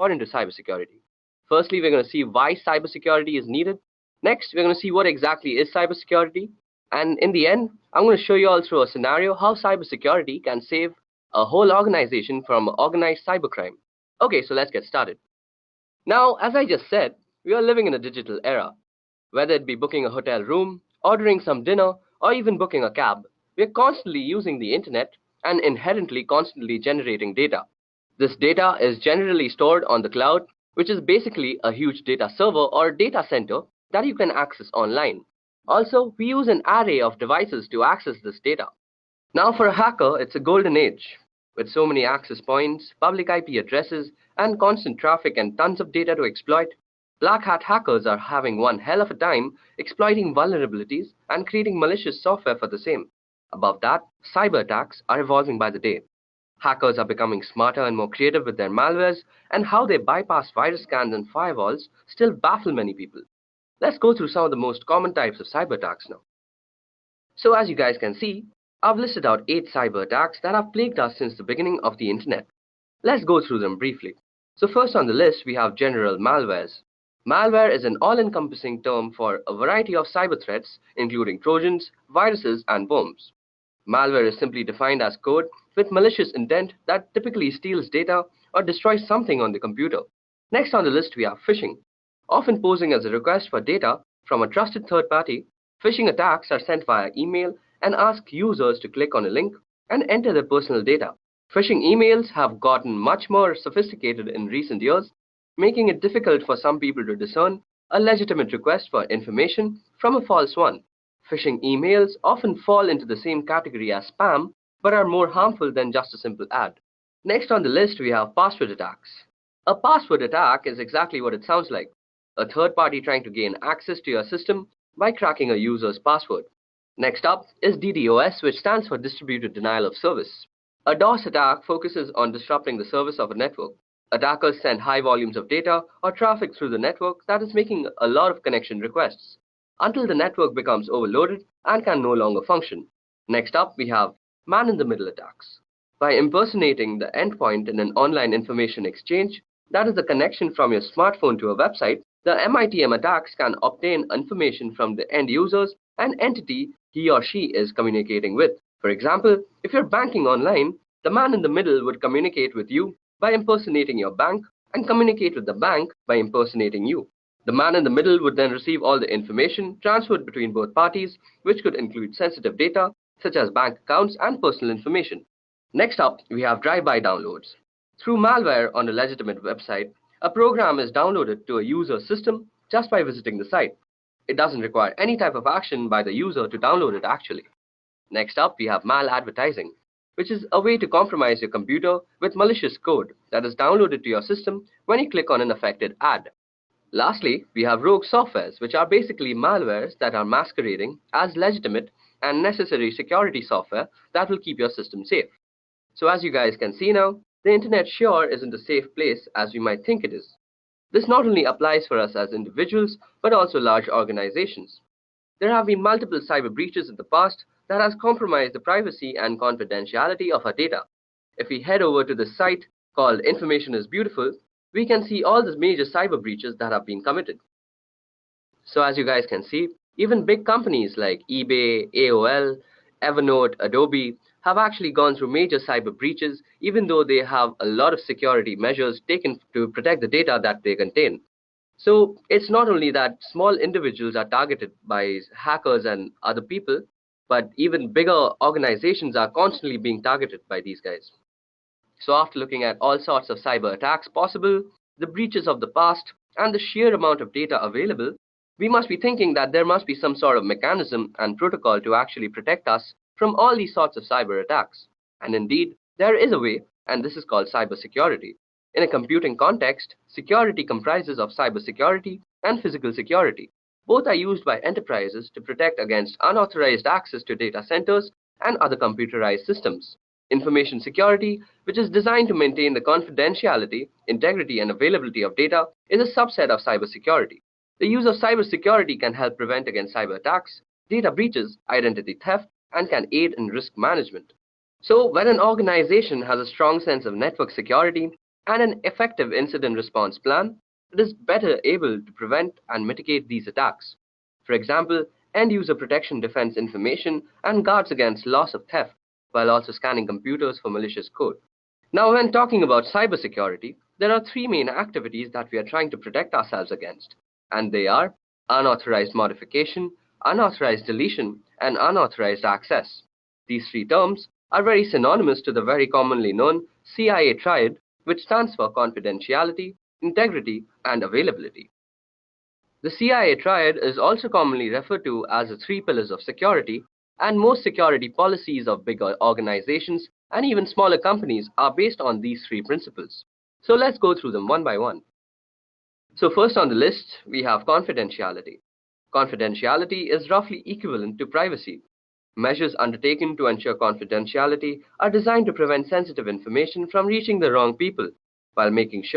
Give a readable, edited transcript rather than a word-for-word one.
important to cybersecurity. Firstly, we're going to see why cybersecurity is needed. Next, we're going to see what exactly is cybersecurity. And in the end, I'm going to show you all through a scenario how cybersecurity can save a whole organization from organized cybercrime. Okay, so let's get started. Now, as I just said, we are living in a digital era. Whether it be booking a hotel room, ordering some dinner, or even booking a cab, we are constantly using the internet and inherently constantly generating data. This data is generally stored on the cloud, which is basically a huge data server or data center that you can access online. Also, we use an array of devices to access this data. Now for a hacker, it's a golden age. With so many access points, public IP addresses, and constant traffic and tons of data to exploit, black hat hackers are having one hell of a time exploiting vulnerabilities and creating malicious software for the same. Above that, cyber attacks are evolving by the day. Hackers are becoming smarter and more creative with their malwares, and how they bypass virus scans and firewalls still baffle many people. Let's go through some of the most common types of cyber attacks now. So as you guys can see, I've listed out 8 cyber attacks that have plagued us since the beginning of the internet. Let's go through them briefly. So first on the list, we have general malwares. Malware is an all-encompassing term for a variety of cyber threats, including trojans, viruses, and worms. Malware is simply defined as code with malicious intent that typically steals data or destroys something on the computer. Next on the list, we have phishing. Often posing as a request for data from a trusted third party, phishing attacks are sent via email and ask users to click on a link and enter their personal data. Phishing emails have gotten much more sophisticated in recent years, making it difficult for some people to discern a legitimate request for information from a false one. Phishing emails often fall into the same category as spam, but are more harmful than just a simple ad. Next on the list, we have password attacks. A password attack is exactly what it sounds like: a third party trying to gain access to your system by cracking a user's password. Next up is DDoS, which stands for Distributed Denial of Service. A DOS attack focuses on disrupting the service of a network. Attackers send high volumes of data or traffic through the network that is making a lot of connection requests, until the network becomes overloaded and can no longer function. Next up, we have man-in-the-middle attacks. By impersonating the endpoint in an online information exchange, that is the connection from your smartphone to a website, the MITM attacks can obtain information from the end users and entity he or she is communicating with. For example, if you're banking online, the man in the middle would communicate with you by impersonating your bank and communicate with the bank by impersonating you. The man in the middle would then receive all the information transferred between both parties, which could include sensitive data such as bank accounts and personal information. Next up, we have drive-by downloads. Through malware on a legitimate website, a program is downloaded to a user's system just by visiting the site. It doesn't require any type of action by the user to download it actually. Next up, we have maladvertising, which is a way to compromise your computer with malicious code that is downloaded to your system when you click on an affected ad. Lastly, we have rogue softwares, which are basically malwares that are masquerading as legitimate and necessary security software that will keep your system safe. So as you guys can see now, the internet sure isn't a safe place as we might think it is. This not only applies for us as individuals, but also large organizations. There have been multiple cyber breaches in the past that has compromised the privacy and confidentiality of our data. If we head over to the site called Information is Beautiful, we can see all the major cyber breaches that have been committed. So as you guys can see, even big companies like eBay, AOL, Evernote, Adobe have actually gone through major cyber breaches, even though they have a lot of security measures taken to protect the data that they contain. So it's not only that small individuals are targeted by hackers and other people, but even bigger organizations are constantly being targeted by these guys. So after looking at all sorts of cyber attacks possible, the breaches of the past, and the sheer amount of data available, we must be thinking that there must be some sort of mechanism and protocol to actually protect us from all these sorts of cyber attacks. And indeed, there is a way, and this is called cybersecurity. In a computing context, security comprises of cybersecurity and physical security. Both are used by enterprises to protect against unauthorized access to data centers and other computerized systems. Information security, which is designed to maintain the confidentiality, integrity, and availability of data, is a subset of cybersecurity. The use of cybersecurity can help prevent against cyber attacks, data breaches, identity theft, and can aid in risk management. So when an organization has a strong sense of network security, and an effective incident response plan, it is better able to prevent and mitigate these attacks. For example, end-user protection defends information and guards against loss of theft, while also scanning computers for malicious code. Now, when talking about cybersecurity, there are three main activities that we are trying to protect ourselves against, and they are unauthorized modification, unauthorized deletion, and unauthorized access. These three terms are very synonymous to the very commonly known CIA triad, which stands for confidentiality, integrity, and availability. The CIA triad is also commonly referred to as the three pillars of security, and most security policies of bigger organizations and even smaller companies are based on these three principles. So let's go through them one by one. So first on the list, we have confidentiality. Confidentiality is roughly equivalent to privacy. Measures undertaken to ensure confidentiality are designed to prevent sensitive information from reaching the wrong people, while making sure